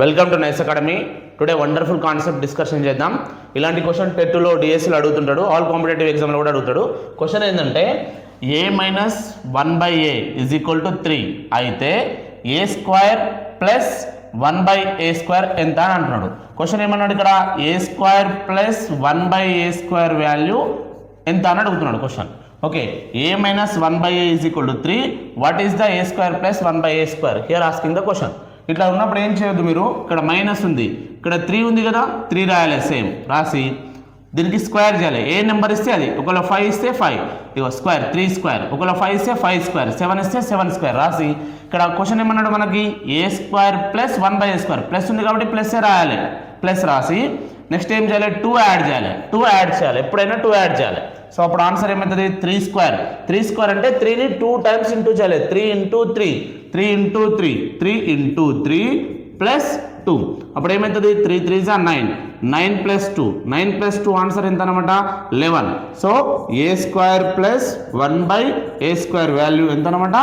Welcome to nice academy. Today wonderful concept discussion చేద్దాం. ఇలాంటి question టెట్లో డిఎస్సీలో అడుగుతుంటాడు, ఆల్ కాంపిటేటివ్ ఎగ్జామ్లో కూడా అడుగుతాడు. క్వశ్చన్ ఏంటంటే a minus 1/a is equal to 3 అయితే a స్క్వేర్ ప్లస్ 1/a² ఎంత అని అంటున్నాడు. క్వశ్చన్ ఏమన్నాడు ఇక్కడ, a square plus 1/a² value ఎంత అని అడుగుతున్నాడు question. Okay, a minus 1/a is equal to 3. What is the a square plus 1/a²? Here asking the question. ఇట్లా ఉన్నప్పుడు ఏం చేయొద్దు, మీరు ఇక్కడ మైనస్ ఉంది, ఇక్కడ 3 ఉంది కదా, 3 రాయాలి. సేమ్ రాసి దీనికి స్క్వేర్ చేయాలి. ఏ నెంబర్ ఇస్తే అది, ఒకవేళ 5 ఇస్తే 5, ఇగో స్క్వేర్ 3 స్క్వేర్, ఒకవేళ 5 ఇస్తే 5 స్క్వేర్, 7 ఇస్తే 7 స్క్వేర్ రాసి ఇక్కడ క్వశ్చన్ ఏమన్నాడు మనకి, a square plus 1/a². Plus ఉంది కాబట్టి ప్లస్ రాయాలి. ప్లస్ రాసి నెక్స్ట్ ఏం చేయాలి, 2 యాడ్ చేయాలి. 2 యాడ్ చేయాలి, ఎప్పుడైనా 2 యాడ్ చేయాలి. సో అప్పుడు ఆన్సర్ ఏమవుతుంది, 3 స్క్వేర్. 3 స్క్వేర్ అంటే 3ని 2 టైమ్స్ ఇంటూ చేయాలి. 3 ఇంటూ 3, 3 ఇంటూ 3, 3 ఇంటూ 3 ప్లస్ 2. అప్పుడు ఏమవుతుంది, 3 3 జా 9, 9 ప్లస్ 2, 9 ప్లస్ 2 ఆన్సర్ ఎంత అనమాట, 11. So a square plus 1/a² value ఎంత అనమాట,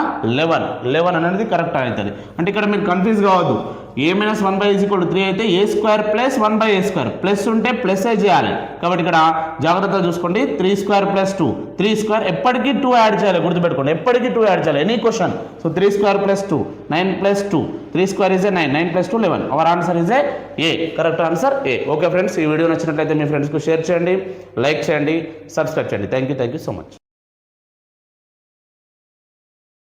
11 అనేది కరెక్ట్ అవుతుంది. అంటే ఇక్కడ మీరు కన్ఫ్యూజ్ కావద్దు. a minus 1/a is equal to 3 అయితే a square plus 1/a². Plus ఉంటే ప్లస్ చేయాలి. కాబట్టి ఇక్కడ జాగ్రత్తగా చూసుకోండి. 3 స్క్వేర్ ప్లస్ 2, 3 స్క్వేర్ ఎప్పటికీ 2 యాడ్ చేయాలి, గుర్తుపెట్టుకోండి. ఎప్పటికీ 2 యాడ్ చేయాలి, any question. So 3 square plus 2, 9 plus 2, 3 square is a 9, 9 plus 2 11. Our answer is a correct answer A. Okay friends, ఈ వీడియో నచ్చినట్లయితే మీ ఫ్రెండ్స్కి షేర్ చేయండి, లైక్ చేయండి, సబ్స్క్రైబ్ చేయండి. Thank you so much.